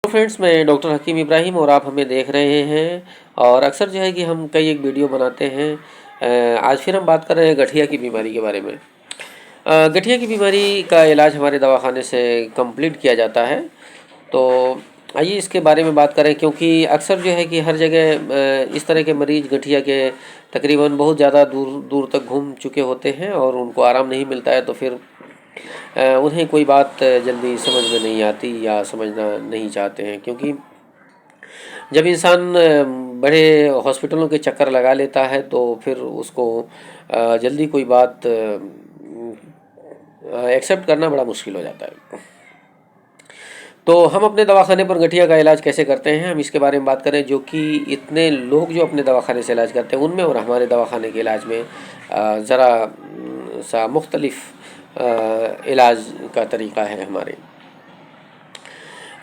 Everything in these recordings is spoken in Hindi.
फ्रेंड्स, मैं डॉक्टर हकीम इब्राहिम और आप हमें देख रहे हैं। और अक्सर जो है कि हम कई एक वीडियो बनाते हैं। आज फिर हम बात कर रहे हैं गठिया की बीमारी के बारे में। गठिया की बीमारी का इलाज हमारे दवाखाने से कंप्लीट किया जाता है। तो आइए इसके बारे में बात करें, क्योंकि अक्सर जो है कि हर जगह इस तरह के मरीज़ गठिया के तकरीबन बहुत ज़्यादा दूर दूर तक घूम चुके होते हैं और उनको आराम नहीं मिलता है। तो फिर उन्हें कोई बात जल्दी समझ में नहीं आती या समझना नहीं चाहते हैं, क्योंकि जब इंसान बड़े हॉस्पिटलों के चक्कर लगा लेता है तो फिर उसको जल्दी कोई बात एक्सेप्ट करना बड़ा मुश्किल हो जाता है। तो हम अपने दवाखाने पर गठिया का इलाज कैसे करते हैं, हम इसके बारे में बात करें, जो कि इतने लोग जो अपने दवाखाने से इलाज करते हैं उनमें और हमारे दवाखाने के इलाज में ज़रा सा मुख्तलिफ इलाज का तरीका है हमारे।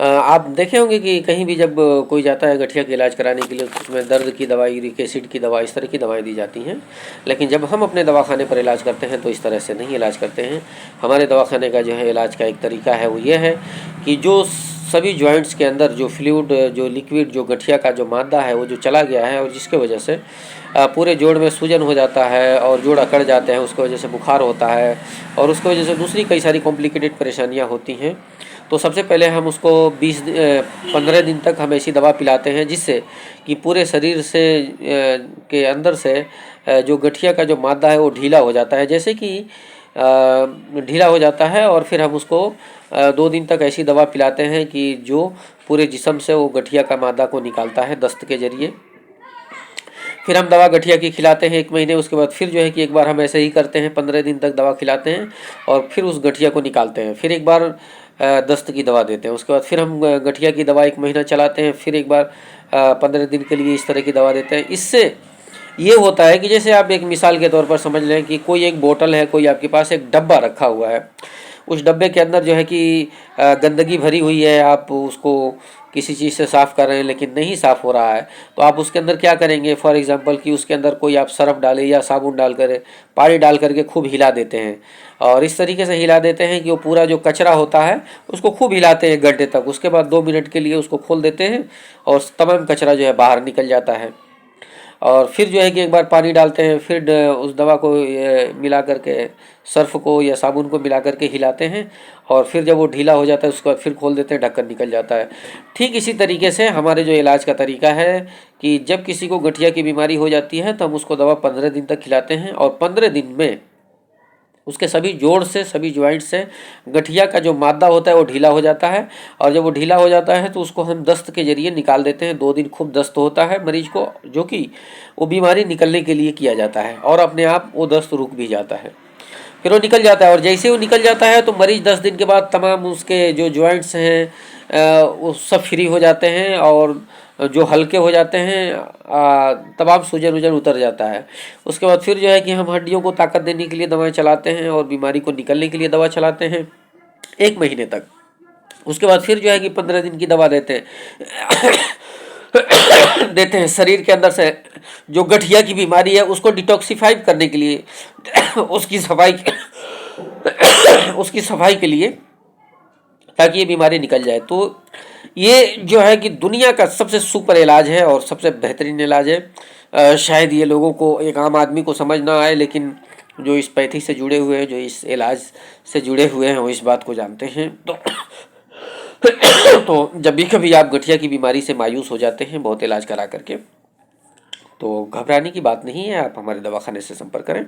आप देखे होंगे कि कहीं भी जब कोई जाता है गठिया का इलाज कराने के लिए तो उसमें दर्द की दवाई, यूरिक एसिड की दवा, इस तरह की दवाएं दी जाती हैं। लेकिन जब हम अपने दवाखाने पर इलाज करते हैं तो इस तरह से नहीं इलाज करते हैं। हमारे दवाखाने का जो है इलाज का एक तरीका है, वो ये है कि जो सभी जॉइंट्स के अंदर जो फ्लूइड, जो लिक्विड, जो गठिया का जो मादा है वो जो चला गया है और जिसके वजह से पूरे जोड़ में सूजन हो जाता है और जोड़ अकड़ जाते हैं, उसकी वजह से बुखार होता है और उसकी वजह से दूसरी कई सारी कॉम्प्लिकेटेड परेशानियाँ होती हैं। तो सबसे पहले हम उसको 15 दिन तक हम ऐसी दवा पिलाते हैं जिससे कि पूरे शरीर से के अंदर से जो गठिया का जो मादा है वो ढीला हो जाता है। जैसे कि ढीला हो जाता है और फिर हम उसको 2 दिन तक ऐसी दवा पिलाते हैं कि जो पूरे जिस्म से वो गठिया का मादा को निकालता है दस्त के ज़रिए। फिर हम दवा गठिया की खिलाते हैं 1 महीने। उसके बाद फिर जो है कि एक बार हम ऐसे ही करते हैं, 15 दिन तक दवा खिलाते हैं और फिर उस गठिया को निकालते हैं। फिर एक बार दस्त की दवा देते हैं। उसके बाद फिर हम गठिया की दवा 1 महीना चलाते हैं, फिर एक बार 15 दिन के लिए इस तरह की दवा देते हैं। इससे ये होता है कि जैसे आप एक मिसाल के तौर पर समझ लें कि कोई एक बोतल है, कोई आपके पास एक डब्बा रखा हुआ है, उस डब्बे के अंदर जो है कि गंदगी भरी हुई है, आप उसको किसी चीज़ से साफ़ कर रहे हैं लेकिन नहीं साफ़ हो रहा है, तो आप उसके अंदर क्या करेंगे, फॉर एग्जांपल कि उसके अंदर कोई आप सरफ डालें या साबुन डाल कर, पानी डाल करके खूब हिला देते हैं और इस तरीके से हिला देते हैं कि वो पूरा जो कचरा होता है उसको खूब हिलाते हैं 1 घंटे तक। उसके बाद 2 मिनट के लिए उसको खोल देते हैं और तमाम कचरा जो है बाहर निकल जाता है। और फिर जो है कि एक बार पानी डालते हैं, फिर उस दवा को मिला करके, सर्फ को या साबुन को मिला करके हिलाते हैं और फिर जब वो ढीला हो जाता है उसके बाद फिर खोल देते हैं, ढक्कन निकल जाता है। ठीक इसी तरीके से हमारे जो इलाज का तरीका है कि जब किसी को गठिया की बीमारी हो जाती है तो हम उसको दवा 15 दिन तक खिलाते हैं और 15 दिन में उसके सभी जोड़ से, सभी ज्वाइंट से गठिया का जो मादा होता है वो ढीला हो जाता है। और जब वो ढीला हो जाता है तो उसको हम दस्त के ज़रिए निकाल देते हैं। 2 दिन खूब दस्त होता है मरीज को, जो कि वो बीमारी निकलने के लिए किया जाता है और अपने आप वो दस्त रुक भी जाता है। फिर वो निकल जाता है और जैसे वो निकल जाता है तो मरीज 10 दिन के बाद तमाम उसके जो जॉइंट्स हैं वो सब फ्री हो जाते हैं और जो हल्के हो जाते हैं, तमाम सूजन वूजन उतर जाता है। उसके बाद फिर जो है कि हम हड्डियों को ताकत देने के लिए दवाएं चलाते हैं और बीमारी को निकलने के लिए दवा चलाते हैं 1 महीने तक। उसके बाद फिर जो है कि 15 दिन की दवा देते हैं देते हैं शरीर के अंदर से जो गठिया की बीमारी है उसको डिटॉक्सिफाई करने के लिए उसकी सफाई के लिए, ताकि ये बीमारी निकल जाए। तो ये जो है कि दुनिया का सबसे सुपर इलाज है और सबसे बेहतरीन इलाज है। शायद ये लोगों को, एक आम आदमी को समझ ना आए, लेकिन जो इस पैथी से जुड़े हुए हैं, जो इस इलाज से जुड़े हुए हैं, वो इस बात को जानते हैं। तो जब भी कभी आप गठिया की बीमारी से मायूस हो जाते हैं बहुत इलाज करा करके, तो घबराने की बात नहीं है, आप हमारे दवाखाने से संपर्क करें।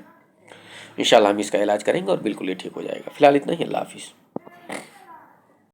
इंशाल्लाह हम इसका इलाज करेंगे और बिल्कुल ये ठीक हो जाएगा। फिलहाल इतना ही। अल्लाह हाफिज़।